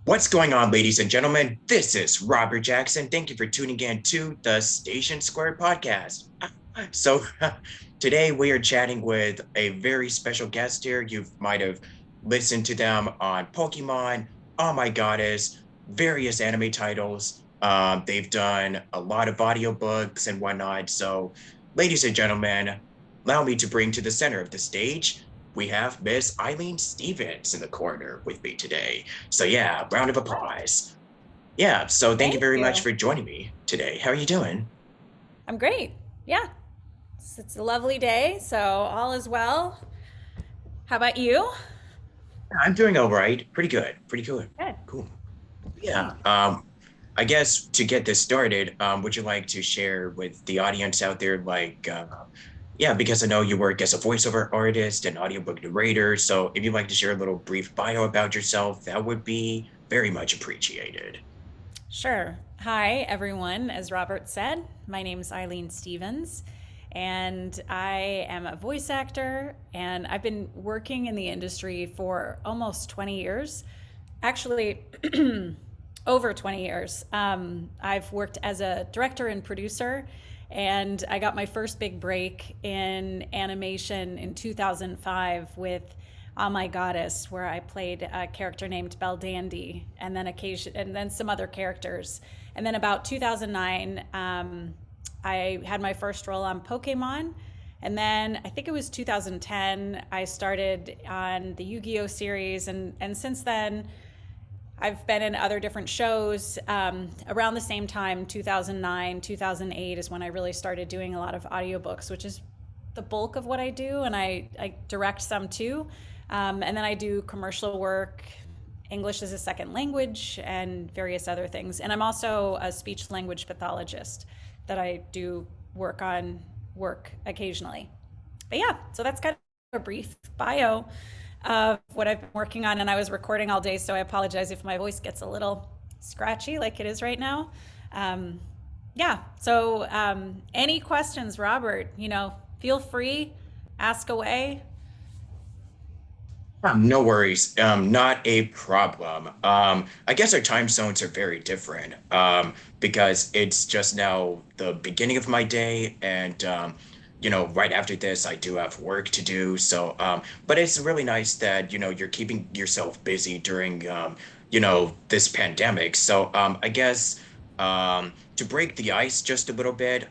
What's going on, ladies and gentlemen? This is Robert Jackson. Thank you for tuning in to the Station Square podcast. So, today we are chatting with a very special guest here. You might have listened to them on Pokemon, Oh My Goddess, various anime titles. They've done a lot of audiobooks and whatnot. So, ladies and gentlemen, allow me to bring to the center of the stage. We have Miss Eileen Stevens in the corner with me today. So yeah, round of applause. Yeah, so thank you Thank very much you. for joining me today. How are you doing? I'm great. Yeah, it's a lovely day, so all is well. How about you? I'm doing all right. Pretty good. Pretty good. Good. Cool. Yeah. Great. I guess to get this started, would you like to share with the audience out there, yeah, because I know you work as a voiceover artist and audiobook narrator. So if you'd like to share a little brief bio about yourself, that would be very much appreciated. Sure. Hi, everyone. As Robert said, my name is Eileen Stevens, and I am a voice actor, and I've been working in the industry for almost 20 years. Actually, over 20 years. I've worked as a director and producer, and I got my first big break in animation in 2005 with Oh My Goddess, where I played a character named Belle Dandy, and then some other characters. And then about 2009, I had my first role on Pokemon. And then I think it was 2010, I started on the Yu-Gi-Oh series, and since then, I've been in other different shows. Around the same time, 2009, 2008 is when I really started doing a lot of audiobooks, which is the bulk of what I do. And I direct some too. And then I do commercial work, English as a second language, and various other things. And I'm also a speech language pathologist that I do work occasionally. But yeah, so that's kind of a brief bio of what I've been working on. And I was recording all day, so I apologize if my voice gets a little scratchy like it is right now. Um, yeah, so any questions, Robert, feel free, ask away. No worries. Not a problem. I guess our time zones are very different because it's just now the beginning of my day, and right after this, I do have work to do. So, but it's really nice that you're keeping yourself busy during this pandemic. So, I guess to break the ice just a little bit.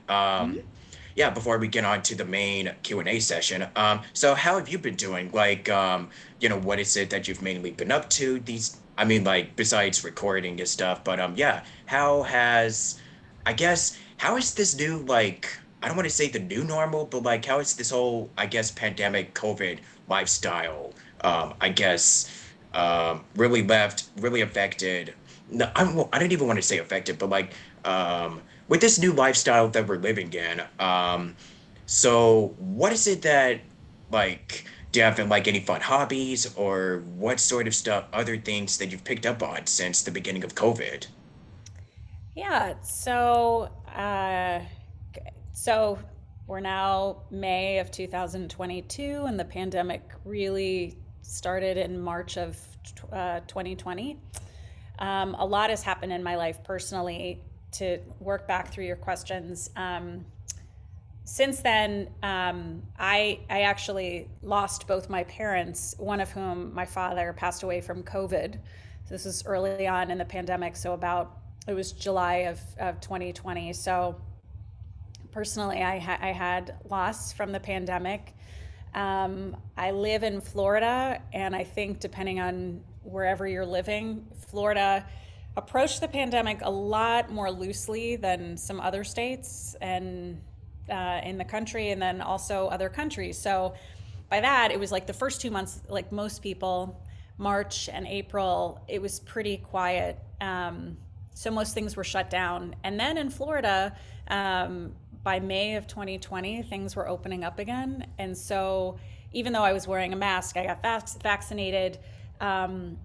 Yeah, before we get on to the main Q&A session. So how have you been doing? What is it that you've mainly been up to I mean, like, besides recording and stuff, but yeah, how is this new, I don't want to say the new normal, but like, how is this whole, I guess, pandemic COVID lifestyle, really affected? No, I don't even want to say affected, but like, with this new lifestyle that we're living in, so what is it that do you have like any fun hobbies or what sort of stuff, other things that you've picked up on since the beginning of COVID? Yeah, so we're now May of 2022, and the pandemic really started in March of 2020. A lot has happened in my life personally. To work back through your questions, since then, I actually lost both my parents, one of whom, my father, passed away from COVID. This is early on in the pandemic, so it was July of 2020. So personally, I had loss from the pandemic. I live in Florida, and I think depending on wherever you're living, Florida approached the pandemic a lot more loosely than some other states and in the country, and then also other countries. So by that, it was like the first 2 months, like most people, March and April, it was pretty quiet. So most things were shut down. And then in Florida, by May of 2020, things were opening up again. And so even though I was wearing a mask, I got vaccinated. Um,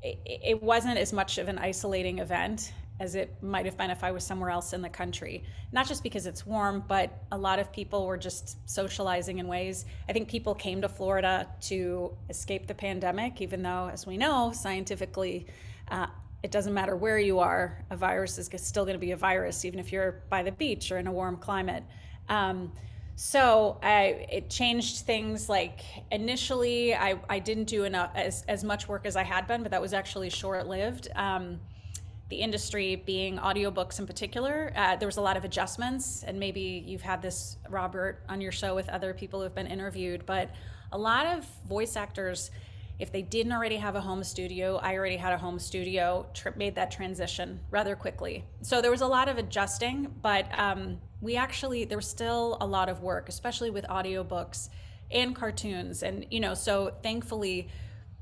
it wasn't as much of an isolating event as it might have been if I was somewhere else in the country. Not just because it's warm, but a lot of people were just socializing in ways. I think people came to Florida to escape the pandemic, even though, as we know, scientifically, Uh, it doesn't matter where you are, a virus is still going to be a virus, even if you're by the beach or in a warm climate. Um, it changed things. Like initially, I didn't do enough as much work as I had been, but that was actually short lived. The industry being audiobooks in particular, there was a lot of adjustments, and maybe you've had this, Robert, on your show with other people who have been interviewed, but a lot of voice actors, if they didn't already have a home studio, I already had a home studio, made that transition rather quickly. So there was a lot of adjusting, but there was still a lot of work, especially with audiobooks and cartoons. And, so thankfully,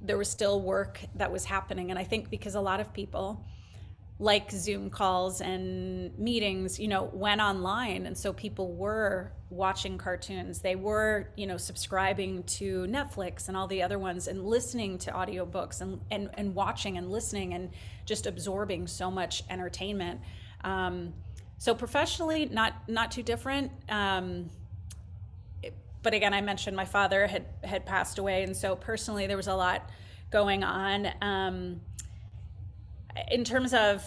there was still work that was happening. And I think because a lot of people, like Zoom calls and meetings, went online. And so people were watching cartoons. They were, subscribing to Netflix and all the other ones and listening to audiobooks and watching and listening and just absorbing so much entertainment. So professionally, not too different. But again, I mentioned my father had passed away. And so personally, there was a lot going on. In terms of,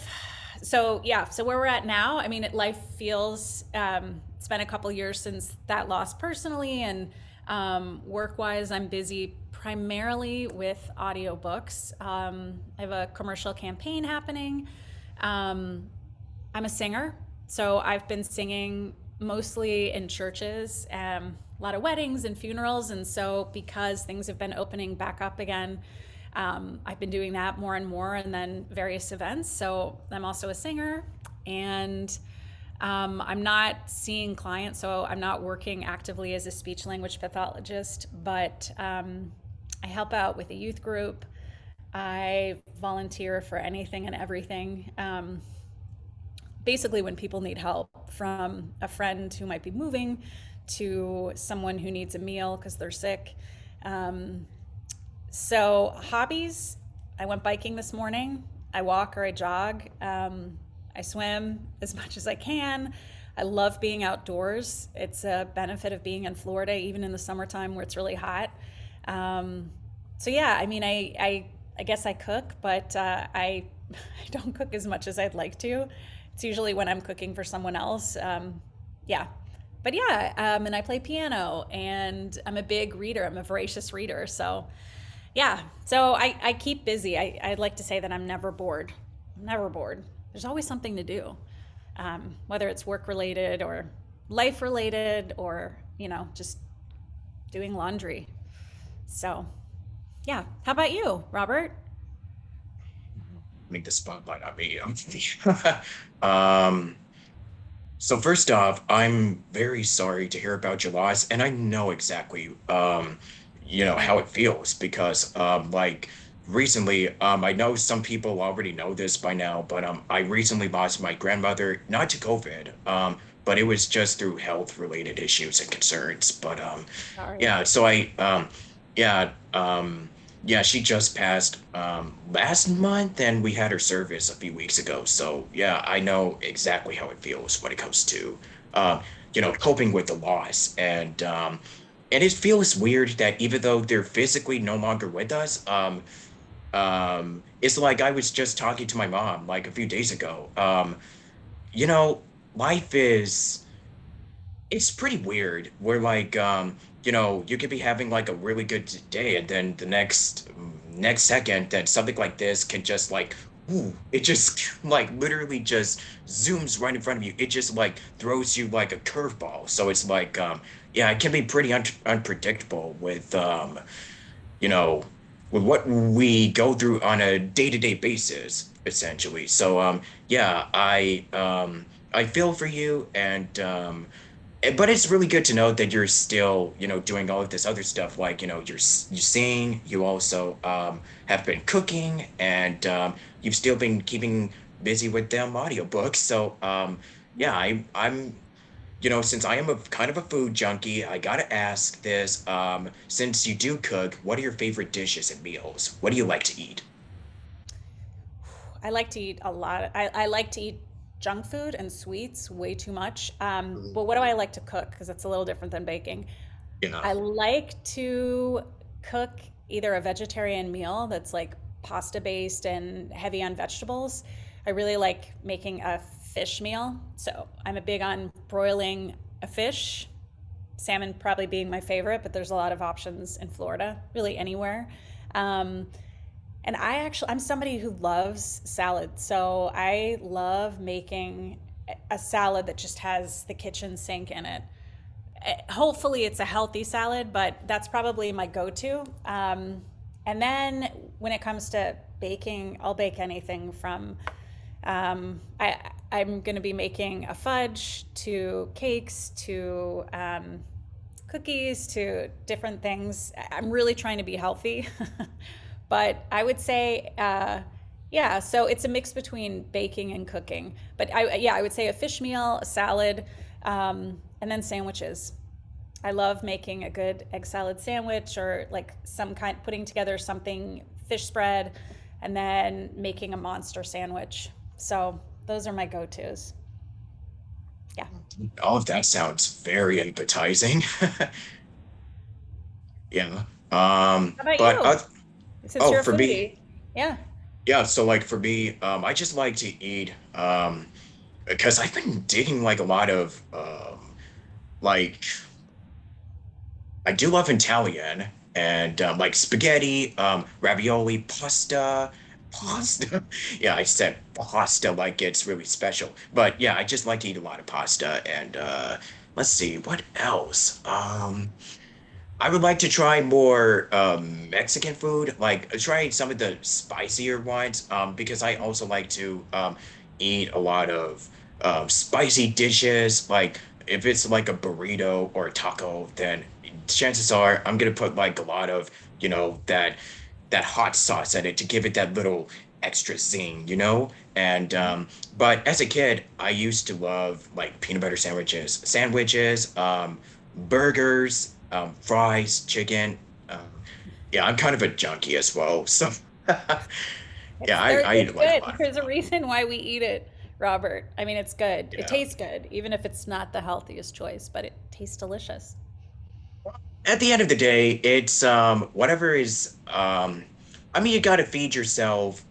so where we're at now, I mean, life feels, it's been a couple years since that loss personally, and work-wise, I'm busy primarily with audiobooks. I have a commercial campaign happening. I'm a singer, so I've been singing mostly in churches, a lot of weddings and funerals, and so because things have been opening back up again, I've been doing that more and more, and then various events. So I'm also a singer, and I'm not seeing clients, so I'm not working actively as a speech language pathologist, but I help out with a youth group. I volunteer for anything and everything. Basically, when people need help, from a friend who might be moving to someone who needs a meal because they're sick. So hobbies, I went biking this morning. I walk or I jog. I swim as much as I can. I love being outdoors. It's a benefit of being in Florida, even in the summertime where it's really hot. So yeah, I mean, I guess I cook, but I I don't cook as much as I'd like to. It's usually when I'm cooking for someone else. Yeah, but yeah, and I play piano, and I'm a big reader. I'm a voracious reader, so yeah, so I keep busy. I'd like to say that I'm never bored. I'm never bored. There's always something to do, whether it's work related or life related or, just doing laundry. So, yeah. How about you, Robert? Make the spotlight on me. Um, so first off, I'm very sorry to hear about your loss, and I know exactly how it feels because like recently, I know some people already know this by now, but I recently lost my grandmother, not to COVID, but it was just through health related issues and concerns. But Sorry. yeah, so yeah, yeah, she just passed last month, and we had her service a few weeks ago. So yeah, I know exactly how it feels when it comes to um, coping with the loss. And it feels weird that even though they're physically no longer with us, it's like I was just talking to my mom like a few days ago. You know, life is it's pretty weird. Where like you could be having like a really good day, and then the next second that something like this can just like it just like literally just zooms right in front of you. It just like throws you like a curveball. So it's like yeah, it can be pretty unpredictable you know, with what we go through on a day-to-day basis, essentially. So yeah, I feel for you, and but it's really good to know that you're still, doing all of this other stuff. Like, you sing, you also have been cooking, and you've still been keeping busy with them audiobooks. So yeah, since I am a kind of a food junkie, I gotta ask this. Since you do cook, what are your favorite dishes and meals? What do you like to eat? I like to eat a lot. I like to eat junk food and sweets way too much. But what do I like to cook? Because it's a little different than baking. Yeah. I like to cook either a vegetarian meal that's like pasta based and heavy on vegetables. I really like making a fish meal. So I'm a big on broiling a fish, salmon probably being my favorite, but there's a lot of options in Florida, really anywhere. Um, and I'm somebody who loves salad. So I love making a salad that just has the kitchen sink in it. Hopefully it's a healthy salad, but that's probably my go-to. And then when it comes to baking, I'll bake anything from I'm going to be making a fudge to cakes to cookies to different things. I'm really trying to be healthy, but I would say, yeah. So it's a mix between baking and cooking. But I would say a fish meal, a salad, and then sandwiches. I love making a good egg salad sandwich or like some kind, putting together something fish spread, and then making a monster sandwich. So those are my go-tos. Yeah. All of that sounds very appetizing. Yeah. How about But you? Since oh, you're a for me, foodie. Yeah. yeah. So like for me, I just like to eat because I've been digging like a lot of like I do love Italian and like spaghetti, ravioli, Hmm. pasta. Yeah, I said pasta like it's really special. But yeah, I just like to eat a lot of pasta and let's see, what else? I would like to try more Mexican food, like try some of the spicier ones, because I also like to eat a lot of spicy dishes. Like if it's like a burrito or a taco, then chances are I'm gonna put like a lot of, that hot sauce in it to give it that little extra zing, you know? And but as a kid, I used to love like peanut butter sandwiches, burgers, fries, chicken. Yeah, I'm kind of a junkie as well. So yeah, I eat It's like a good. lot of There's a reason why we eat it, Robert. I mean, it's good. It yeah. tastes good, even if it's not the healthiest choice, but it tastes delicious. At the end of the day, it's whatever is I mean you gotta feed yourself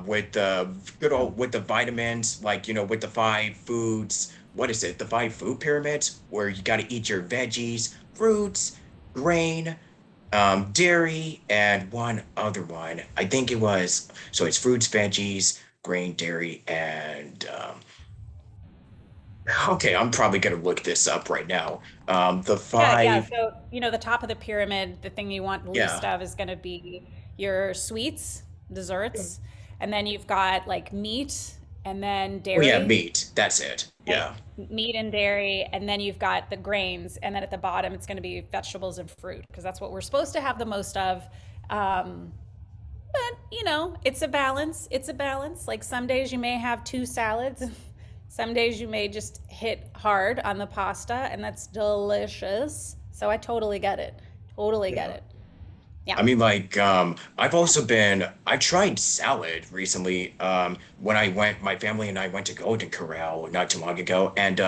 with the good old with the vitamins, like with the five foods. What is it? The five food pyramids, where you gotta eat your veggies, fruits, grain, dairy, and one other one. I think it was so it's fruits, veggies, grain, dairy, and okay, I'm probably gonna look this up right now. The Yeah. five, So, the top of the pyramid, the thing you want the least yeah. of is going to be your sweets, desserts, and then you've got like meat and then Oh yeah, dairy, meat. That's it. right? Yeah. Meat and dairy, and then you've got the grains, and then at the bottom it's going to be vegetables and fruit because that's what we're supposed to have the most of. Um, but it's a balance. It's a balance. Like some days you may have two salads, some days you may just hit hard on the pasta, and that's delicious. So I totally get it. Totally get Yeah. it. Yeah. I mean, like, I tried salad recently, when my family and I went to Golden Corral not too long ago, and,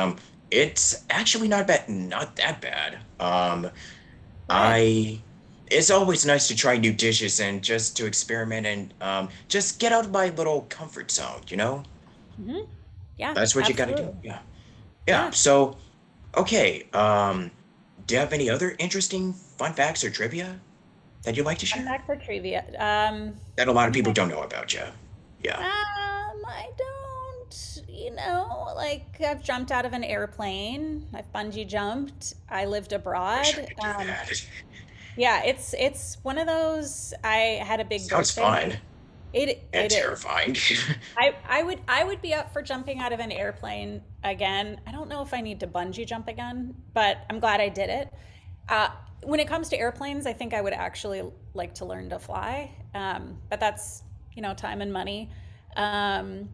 it's actually not that bad. Good. I, it's always nice to try new dishes and just to experiment and, just get out of my little comfort zone, you know? Hmm. Yeah, That's what you gotta do. absolutely. Yeah. Yeah. Yeah. So, okay, do you have any other interesting fun facts or trivia that you'd like to Fun share? fact for trivia. That a lot I of mean, people don't know about you. Yeah. I don't, like I've jumped out of an airplane. I've bungee jumped. I lived Wish I abroad. could do that. Yeah, it's one of those. I had a big Sounds birthday. fun and It is. terrifying. I would be up for jumping out of an airplane again. I don't know if I need to bungee jump again, but I'm glad I did it. Uh, when it comes to airplanes, I think I would actually like to learn to fly. But that's time and money. Um,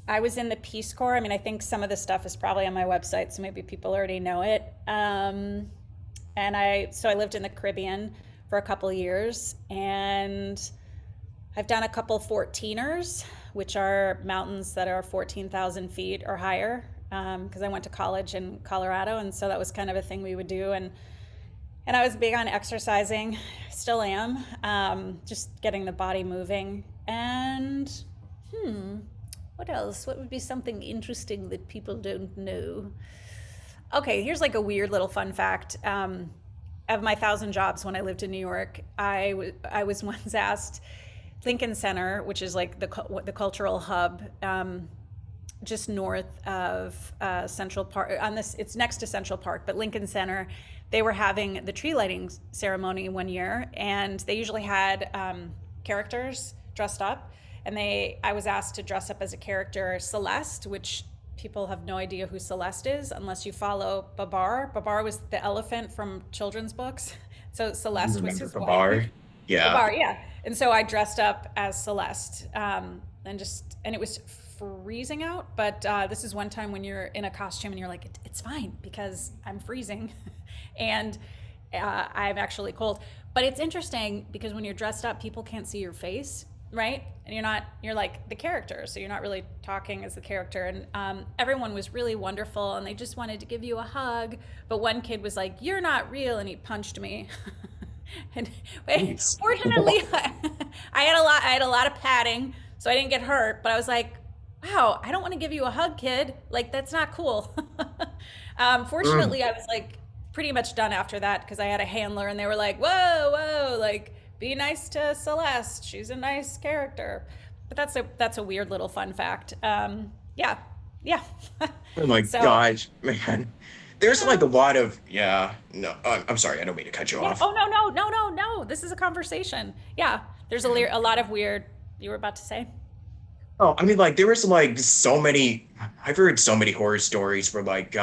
I was in the Peace Corps. I mean, I think some of the stuff is probably on my website, so maybe people already know it. And I lived in the Caribbean for a couple years, and I've done a couple 14ers, which are mountains that are 14,000 feet or higher, because I went to college in Colorado, and so that was kind of a thing we would do. And And I was big on exercising, still am, just getting the body moving. And hmm, what else? What would be something interesting that people don't know? Okay, here's like a weird little fun fact. Of my thousand jobs when I lived in New York, I was once asked Lincoln Center, which is like the cultural hub, just north of Central Park. On this, it's next to Central Park, but Lincoln Center, they were having the tree lighting ceremony one year, and they usually had characters dressed up, and I was asked to dress up as a character Celeste, which people have no idea who Celeste is unless you follow Babar. Babar was the elephant from children's books, so Celeste was Remember his the wife. bar? Yeah. Babar, yeah. And so I dressed up as Celeste, and it was freezing out. But this is one time when you're in a costume and you're like, it's fine because I'm freezing, and I'm actually cold. But it's interesting because when you're dressed up, people can't see your face, right? And you're like the character, so you're not really talking as the character. And everyone was really wonderful, and they just wanted to give you a hug. But one kid was like, "You're not real," and he punched me. And Jeez. fortunately, I had a lot of padding, so I didn't get hurt. But I was like, "Wow, I don't want to give you a hug, kid. Like that's not cool." Mm. Fortunately, I was like pretty much done after that because I had a handler, and they were like, "Whoa, whoa, like be nice to Celeste. She's a nice character." But that's a weird little fun fact. Yeah, yeah. Oh my So gosh, man. There's like a yeah, lot of, yeah, no, I'm sorry, I don't mean to cut you yeah. off. Oh no, no, no, no, no. This is a conversation. Yeah, there's a lot of weird. You were about to say? Oh, I mean, like there was like so many. I've heard so many horror stories where like,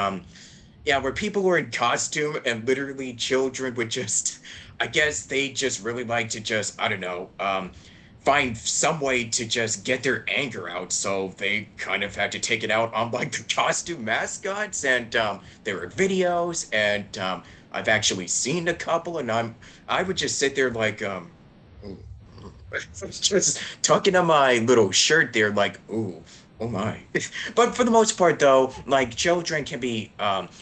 yeah, where people were in costume and literally children would just, I guess they just really like to just, I don't know, find some way to just get their anger out. So they kind of had to take it out on like the costume mascots, and there were videos, and I've actually seen a couple, and I would just sit there like, just tucking on my little shirt there, like, ooh, oh my. But for the most part, though, like children can be,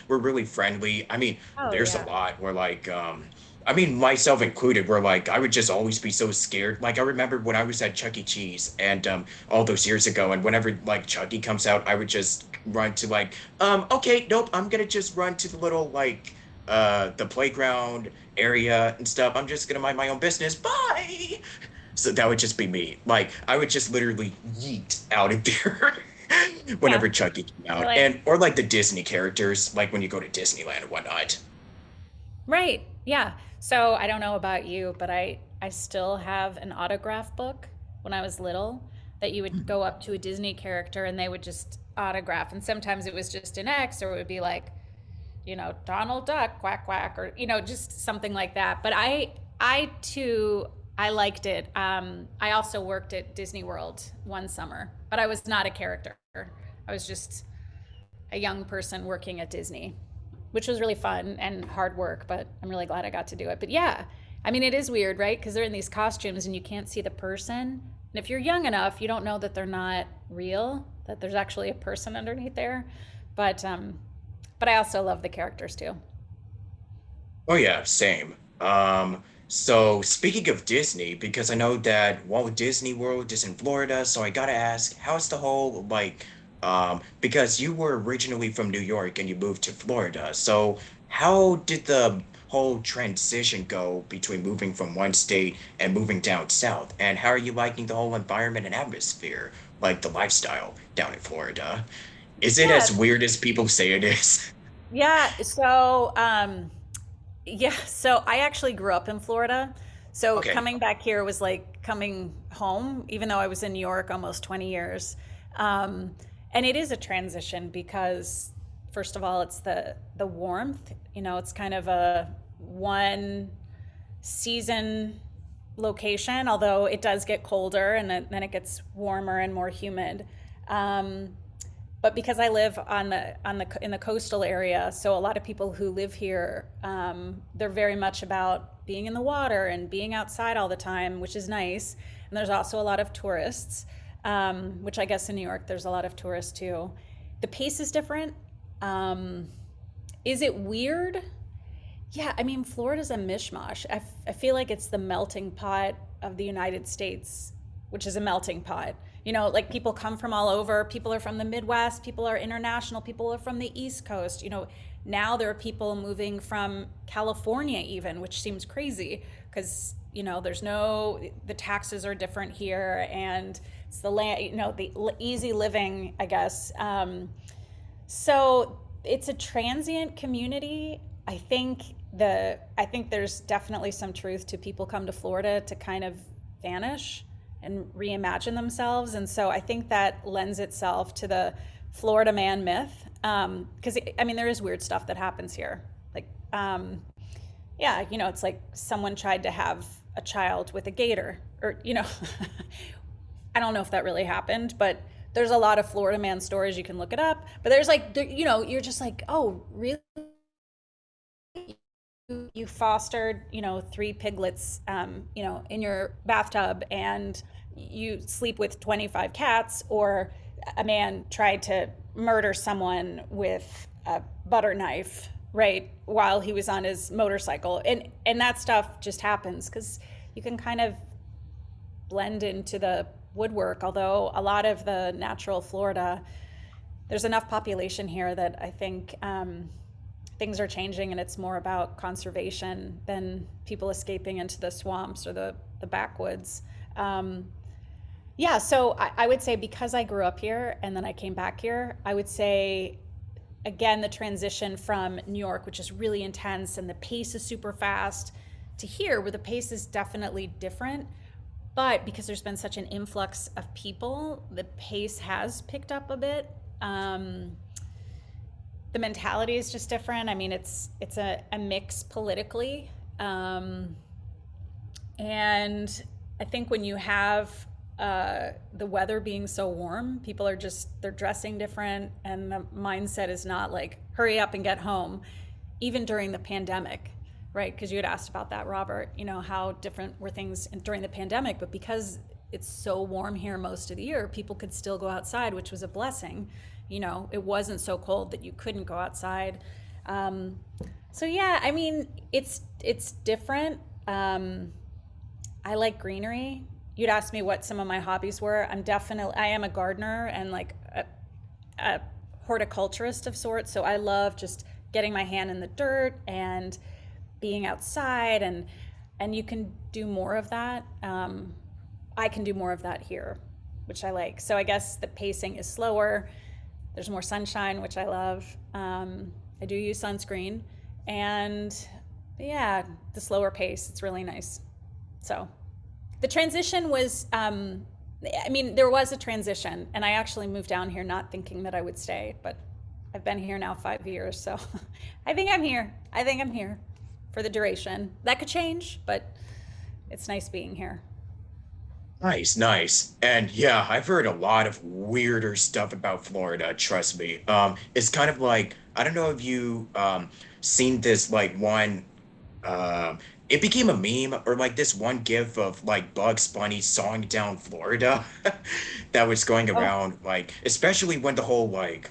we're really friendly. I mean, Oh there's a yeah. lot where like, I mean, myself included, where like I would just always be so scared. Like I remember when I was at Chuck E. Cheese and all those years ago, and whenever like Chucky comes out, I would just run to like, okay, nope, I'm gonna just run to the little like the playground area and stuff. I'm just gonna mind my own business. Bye. So that would just be me. Like I would just literally yeet out of there Yeah. whenever Chucky came You're out, like, and or like the Disney characters, like when you go to Disneyland and whatnot. right. Yeah. So I don't know about you, but I still have an autograph book when I was little that you would go up to a Disney character and they would just autograph. And sometimes it was just an X, or it would be like, Donald Duck, quack quack, or just something like that. But I too, I liked it. I also worked at Disney World one summer, but I was not a character. I was just a young person working at Disney, which was really fun and hard work, but I'm really glad I got to do it. But yeah, I mean, it is weird, right? Because they're in these costumes and you can't see the person. And if you're young enough, you don't know that they're not real, that there's actually a person underneath there. But um, but I also love the characters too. Oh yeah, same. So speaking of Disney, because I know that Walt Disney World is in Florida, so I gotta ask, how's the whole like, because you were originally from New York and you moved to Florida, so how did the whole transition go between moving from one state and moving down south? And how are you liking the whole environment and atmosphere, like the lifestyle down in Florida? Is it Yeah, as weird as people say it is? yeah. So I actually grew up in Florida. So Okay. coming back here was like coming home, even though I was in New York almost 20 years. Um, and it is a transition because, first of all, it's the warmth. It's kind of a one season location, although it does get colder and then it gets warmer and more humid. Um, but because I live on the in the coastal area, so a lot of people who live here, they're very much about being in the water and being outside all the time, which is nice. And there's also a lot of tourists, which I guess in New York there's a lot of tourists too. The pace is different. Um, is it weird? Yeah, I mean, Florida's a mishmash. I feel like it's the melting pot of the United States, which is a melting pot. You know, like people come from all over. People are from the Midwest, people are international, people are from the East Coast. You know, now there are people moving from California, even, which seems crazy because, you know, the taxes are different here and it's the land, you know, the easy living, I guess. So it's a transient community. I think there's definitely some truth to people come to Florida to kind of vanish and reimagine themselves, and so I think that lends itself to the Florida man myth. Because I mean, there is weird stuff that happens here. Like, yeah, you know, it's like someone tried to have a child with a gator, or you know, I don't know if that really happened, but there's a lot of Florida man stories. You can look it up. But there's like, you know, you're just like, oh, really? You fostered, you know, three piglets, you know, in your bathtub, and you sleep with 25 cats, or a man tried to murder someone with a butter knife, right, while he was on his motorcycle, and that stuff just happens because you can kind of blend into the woodwork. Although a lot of the natural Florida, there's enough population here that I think things are changing and it's more about conservation than people escaping into the swamps or the backwoods. Um, yeah, so I would say because I grew up here and then I came back here, I would say, again, the transition from New York, which is really intense and the pace is super fast, to here, where the pace is definitely different. But because there's been such an influx of people, the pace has picked up a bit. Um, the mentality is just different. I mean, it's a mix politically, and I think when you have the weather being so warm, people are just they're dressing different, and the mindset is not like hurry up and get home, even during the pandemic, right? Because you had asked about that, Robert. You know how different were things during the pandemic, but because it's so warm here most of the year, people could still go outside, which was a blessing. You know, it wasn't so cold that you couldn't go outside. Um, so yeah, I mean, it's different. I like greenery. You'd asked me what some of my hobbies were. I am a gardener and like a horticulturist of sorts. So I love just getting my hand in the dirt and being outside, and you can do more of that. I can do more of that here, which I like. So I guess the pacing is slower. There's more sunshine, which I love. I do use sunscreen, and yeah, the slower pace. It's really nice. So the transition was, I mean, there was a transition, and I actually moved down here not thinking that I would stay, but I've been here now 5 years, so I think I'm here. I think I'm here for the duration. That could change, but it's nice being here. Nice, nice. And yeah, I've heard a lot of weirder stuff about Florida, trust me. It's kind of like, I don't know if you seen this like one it became a meme or like this one gif of like Bugs Bunny sawing down Florida that was going Oh, around like especially when the whole like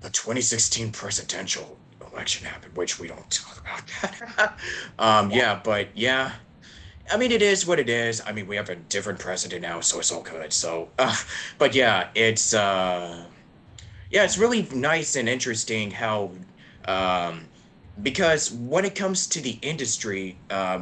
the 2016 presidential election happened, which we don't talk about that. yeah. Yeah, but yeah, I mean, it is what it is. I mean, we have a different president now, so it's all good. So, but yeah, it's really nice and interesting how, um, because when it comes to the industry,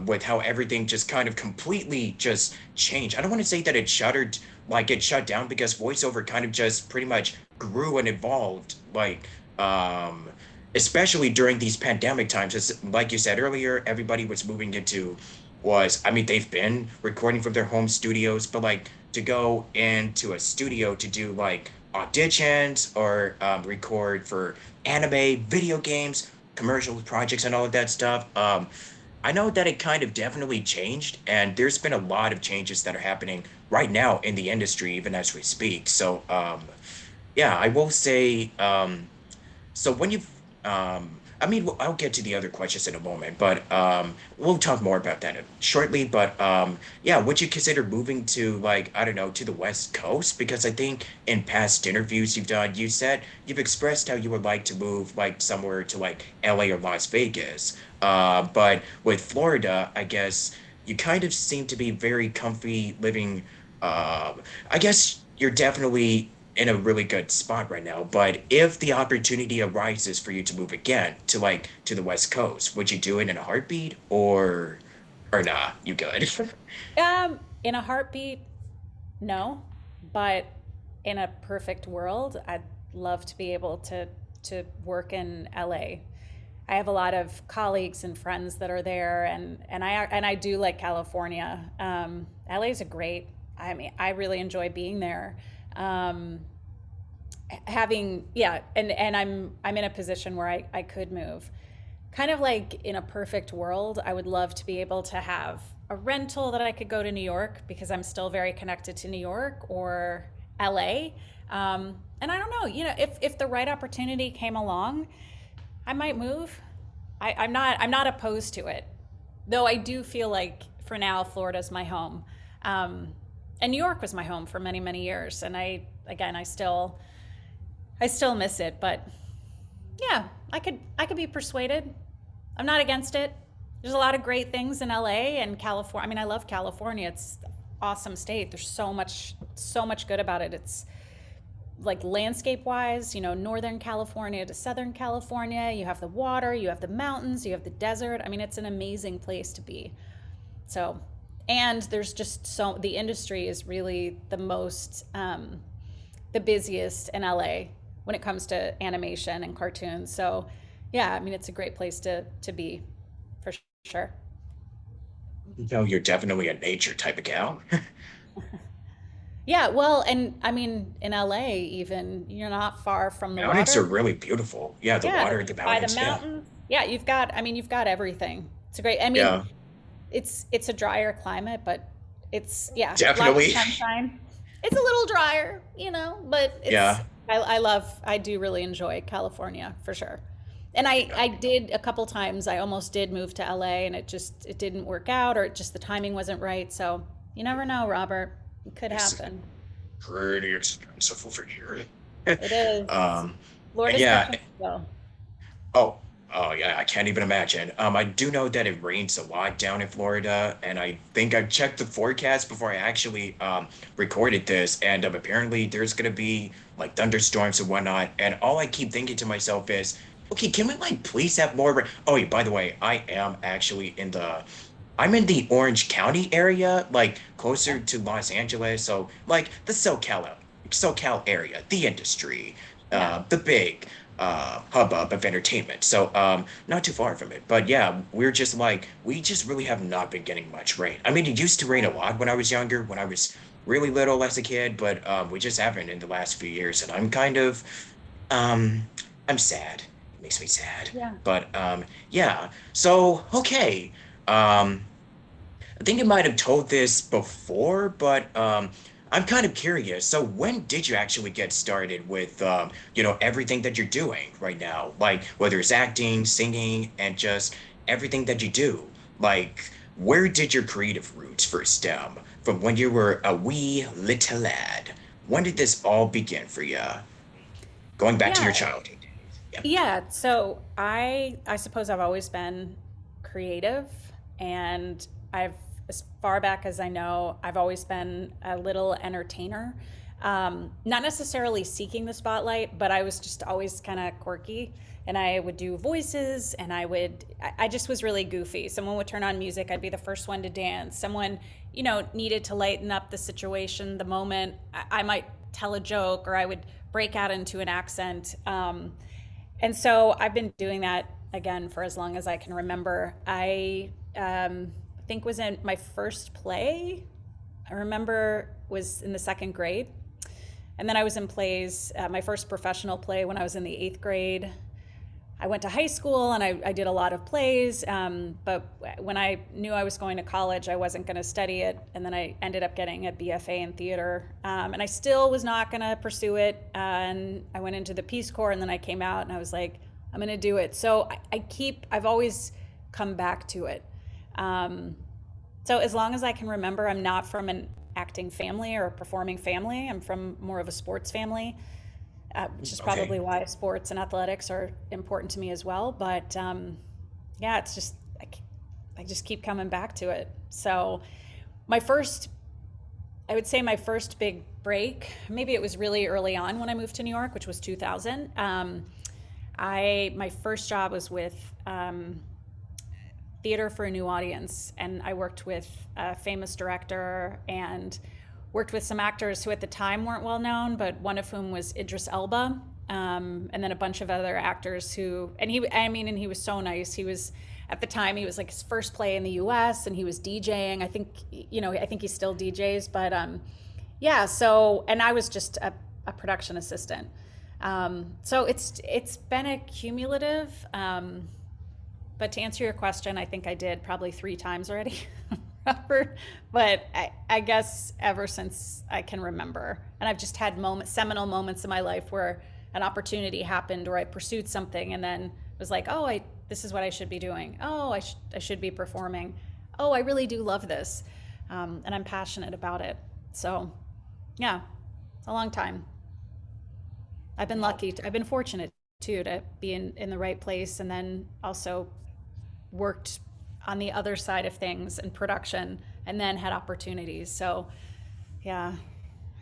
with how everything just kind of completely just changed. I don't want to say that it shuttered, like it shut down, because voiceover kind of just pretty much grew and evolved, like, um, especially during these pandemic times. It's like you said earlier, everybody was moving into I mean, they've been recording from their home studios, but like to go into a studio to do like auditions or record for anime, video games, commercial projects, and all of that stuff. I know that it kind of definitely changed, and there's been a lot of changes that are happening right now in the industry, even as we speak. So, yeah, I will say, so when you've I mean, I'll get to the other questions in a moment, but we'll talk more about that shortly. But yeah, would you consider moving to like, I don't know, to the West Coast? Because I think in past interviews you've done, you said you've expressed how you would like to move like somewhere to like LA or Las Vegas. But with Florida, I guess you kind of seem to be very comfy living. I guess you're definitely in a really good spot right now. But if the opportunity arises for you to move again to like to the West Coast, would you do it in a heartbeat or nah, you good? In a heartbeat, no, but in a perfect world, I'd love to be able to work in LA. I have a lot of colleagues and friends that are there, and I do like California. LA is a great. I mean, I really enjoy being there. Um, Having yeah, and I'm in a position where I could move. Kind of like in a perfect world, I would love to be able to have a rental that I could go to New York because I'm still very connected to New York or LA. And I don't know, if the right opportunity came along, I might move. I'm not opposed to it, though. I do feel like for now Florida's my home, and New York was my home for many many years, and I still miss it. But yeah, I could be persuaded. I'm not against it. There's a lot of great things in LA and California. I mean, I love California. It's an awesome state. There's so much good about it. It's like landscape wise, Northern California to Southern California. You have the water, you have the mountains, you have the desert. I mean, it's an amazing place to be. So, and there's just the industry is really the busiest in LA when it comes to animation and cartoons. So, yeah, I mean, it's a great place to be for sure. No, you're definitely a nature type of gal. Yeah, well, and I mean, in LA, even you're not far from the Mountains are water. really beautiful. Yeah, the Yeah, water, the by the mountains. Yeah. mountains. Yeah, you've got everything. It's a great. I mean, Yeah, it's a drier climate, but it's yeah, lots of definitely. sunshine. It's a little drier, but Yeah. I do really enjoy California for sure. And I did a couple times. I almost did move to LA, and it didn't work out, or the timing wasn't right. So you never know, Robert. It could It's happen. pretty expensive over here. It is. Um, Florida's yeah. different though. Oh, oh yeah, I can't even imagine. I do know that it rains a lot down in Florida, and I think I checked the forecast before I actually recorded this, and apparently there's gonna be like thunderstorms and whatnot. And all I keep thinking to myself is, okay, can we like please have more rain? Oh, yeah, by the way, I'm in the Orange County area, like closer to Los Angeles, so like the SoCal area, the industry, Yeah. the big hubbub of entertainment. So not too far from it. But yeah, we just really have not been getting much rain. I mean, it used to rain a lot when I was younger, when I was really little as a kid, but we just haven't in the last few years, and um, I'm sad. It makes me sad. Yeah. But yeah. So okay. Um, I think I might have told this before, but I'm kind of curious. So when did you actually get started with everything that you're doing right now? Like whether it's acting, singing, and just everything that you do. Like where did your creative roots first stem? From when you were a wee little lad? When did this all begin for you? Going back to your Yeah. childhood days. Yeah. Yeah. So I suppose I've always been creative, and I've as far back as I know, I've always been a little entertainer. Not necessarily seeking the spotlight, but I was just always kind of quirky, and I would do voices, and I just was really goofy. Someone would turn on music, I'd be the first one to dance. Someone, needed to lighten up the situation, the moment. I might tell a joke, or I would break out into an accent. And so I've been doing that again for as long as I can remember. I think was in my first play. I remember was in the second grade, and then I was in plays. My first professional play when I was in the eighth grade. I went to high school and I did a lot of plays, but when I knew I was going to college, I wasn't going to study it, and then I ended up getting a BFA in theater, and I still was not going to pursue it, and I went into the Peace Corps, and then I came out and I was like, I'm going to do it. So I've always come back to it. Um, so as long as I can remember, I'm not from an acting family or a performing family. I'm from more of a sports family, which is Okay. probably why sports and athletics are important to me as well. But yeah, it's just, I just keep coming back to it. So my first, I would say my first big break, maybe it was really early on when I moved to New York, which was 2000. My first job was with Theater for a New Audience, and I worked with a famous director and worked with some actors who at the time weren't well known, but one of whom was Idris Elba, and then a bunch of other actors who, and he was so nice. He was, at the time, he was like his first play in the U.S. and he was DJing. I think, I think he still DJs, but yeah. So, and I was just a production assistant. So it's been a cumulative. But to answer your question, I think I did probably 3 times already, Robert. But I guess ever since I can remember, and I've just had seminal moments in my life where an opportunity happened, or I pursued something, and then was like, oh, this is what I should be doing. Oh, I should be performing. Oh, I really do love this, and I'm passionate about it. So, yeah, it's a long time. I've been Wow. lucky. I've been fortunate too to be in the right place, and then also worked on the other side of things in production, and then had opportunities. So, yeah,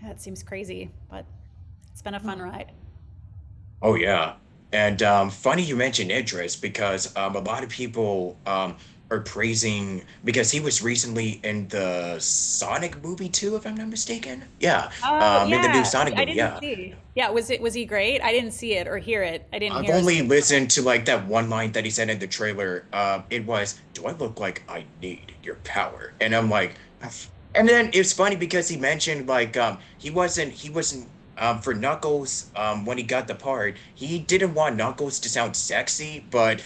that seems crazy, but it's been a fun ride. Oh yeah. And funny you mentioned Idris because a lot of people are praising because he was recently in the Sonic movie too, if I'm not mistaken. Yeah. Oh, In the new yeah. Sonic I movie, didn't yeah. see. Yeah, was he great? I didn't see it or hear it. I didn't I've hear us. only listened to like that one line that he said in the trailer. It was, "Do I look like I need your power?" And I'm like, and then it's funny because he mentioned like he wasn't for Knuckles when he got the part he didn't want Knuckles to sound sexy, but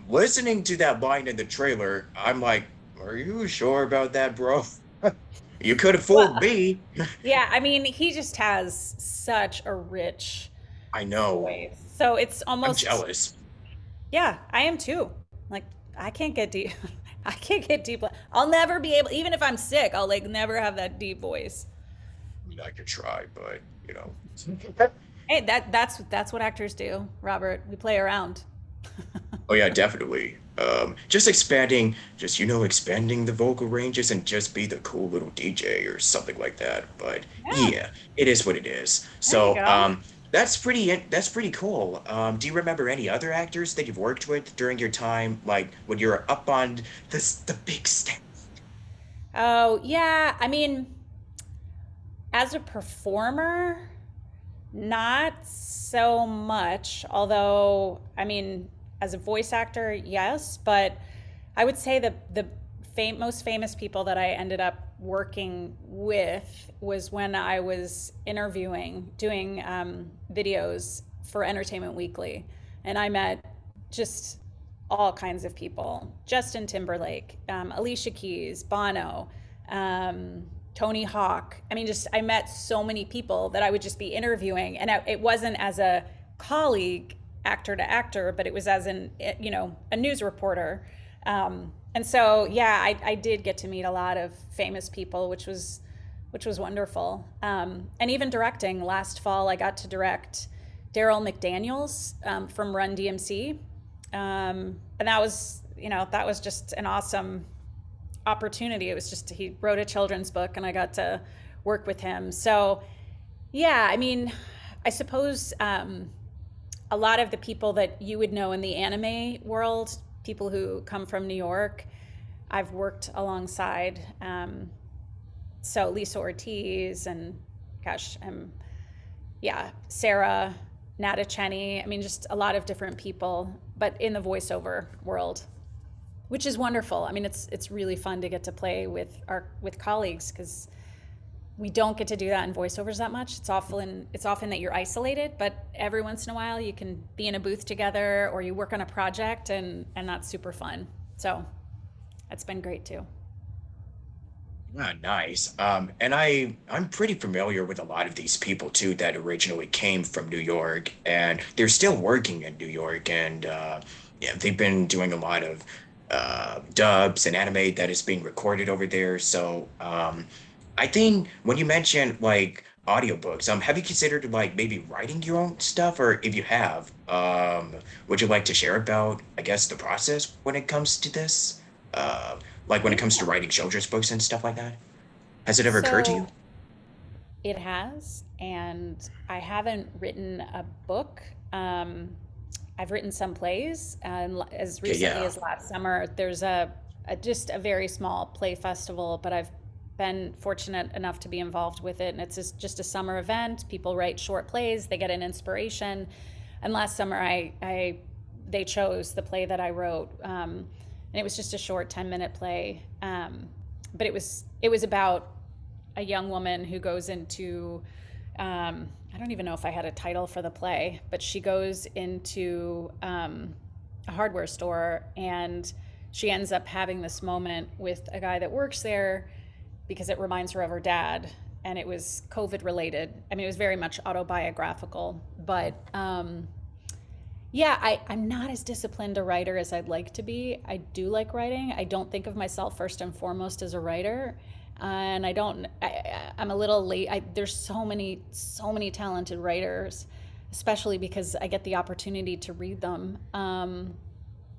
listening to that line in the trailer, I'm like, "Are you sure about that, bro? You could have fooled Well, me." yeah, I mean, he just has such a rich I know. voice. So it's I'm almost, jealous. yeah, I am too. Like, I can't get deep. I can't get deep. I'll never be able, even if I'm sick, I'll like never have that deep voice. I mean, I could try, but you know. Hey, that's what actors do, Robert. We play around. Oh yeah, definitely. Just expanding, expanding the vocal ranges and just be the cool little DJ or something like that. But Yeah, yeah, it is what it is. there you So, go. that's pretty cool. Do you remember any other actors that you've worked with during your time, like when you're up on the big stage? Oh, yeah. I mean, as a performer, not so much. Although, I mean, as a voice actor, yes. But I would say the most famous people that I ended up working with was when I was interviewing, doing videos for Entertainment Weekly, and I met just all kinds of people: Justin Timberlake, Alicia Keys, Bono, um, Tony Hawk. I mean, just I met so many people that I would just be interviewing, and it wasn't as a colleague, actor to actor, but it was as a news reporter. And so, yeah, I did get to meet a lot of famous people, which was wonderful. And even directing. Last fall, I got to direct Daryl McDaniels from Run DMC, and that was just an awesome opportunity. It was just, he wrote a children's book, and I got to work with him. So, yeah, I mean, I suppose a lot of the people that you would know in the anime world, people who come from New York, I've worked alongside. So Lisa Ortiz and, gosh, yeah, Sarah, Nata Cheney. I mean, just a lot of different people, but in the voiceover world, which is wonderful. I mean, it's really fun to get to play with colleagues, because we don't get to do that in voiceovers that much. It's often that you're isolated, but every once in a while you can be in a booth together, or you work on a project, and that's super fun. So it's been great too. Ah, nice. And I'm pretty familiar with a lot of these people too that originally came from New York, and they're still working in New York, and yeah, they've been doing a lot of dubs and anime that is being recorded over there. So I think when you mentioned like audiobooks, have you considered like maybe writing your own stuff, or if you have, would you like to share about, I guess, the process when it comes to this? Like when it comes to Yeah. writing children's books and stuff like that? Has it ever occurred to you? So it has, and I haven't written a book. Um, I've written some plays, and as Okay, recently yeah. as last summer, there's a just a very small play festival, but I've been fortunate enough to be involved with it, and it's just a summer event. People write short plays, they get an inspiration, and last summer they chose the play that I wrote, and it was just a short 10-minute play, but it was about a young woman who goes into I don't even know if I had a title for the play, but she goes into a hardware store and she ends up having this moment with a guy that works there because it reminds her of her dad. And it was COVID related. I mean, it was very much autobiographical, but yeah, I'm not as disciplined a writer as I'd like to be. I do like writing. I don't think of myself first and foremost as a writer. And I don't, I'm a little late. There's so many talented writers, especially because I get the opportunity to read them.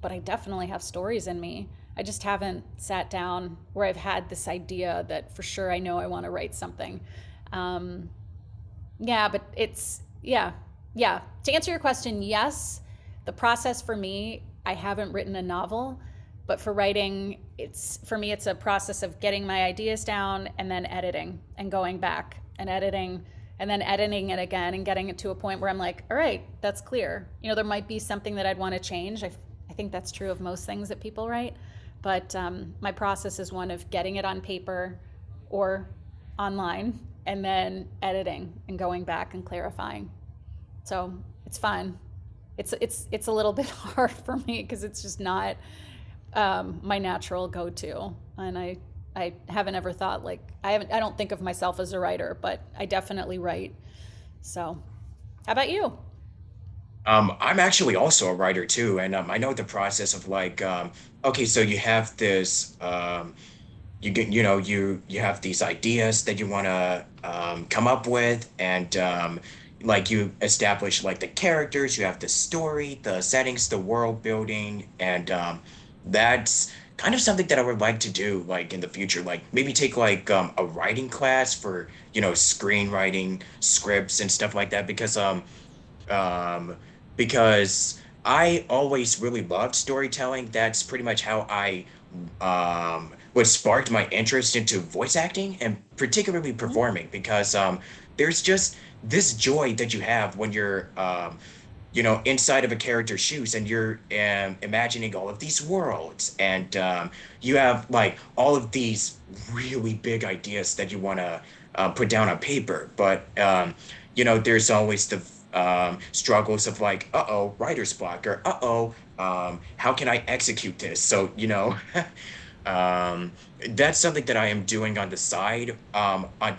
But I definitely have stories in me. I just haven't sat down where I've had this idea that for sure I know I want to write something. Um, yeah, but yeah. To answer your question, yes. The process for me, I haven't written a novel, but for writing, it's for me, it's a process of getting my ideas down and then editing and going back and editing and then editing it again and getting it to a point where I'm like, all right, that's clear. There might be something that I'd want to change. I think that's true of most things that people write, but my process is one of getting it on paper or online and then editing and going back and clarifying. So it's fun. It's a little bit hard for me because it's just not my natural go-to, and I haven't ever thought like I don't think of myself as a writer, but I definitely write. So, how about you? I'm actually also a writer too, and I know the process of like, okay, so you have this, you get, you have these ideas that you want to come up with, and like you establish like the characters, you have the story, the settings, the world building, and that's kind of something that I would like to do like in the future, like maybe take like a writing class for, screenwriting, scripts and stuff like that, um, because I always really loved storytelling. That's pretty much how I what sparked my interest into voice acting and particularly performing because there's just this joy that you have when you're inside of a character's shoes and you're imagining all of these worlds and you have like all of these really big ideas that you want to put down on paper, but there's always the struggles of like, uh-oh, writer's block, or uh-oh, how can I execute this? So, um, that's something that I am doing on the side, on top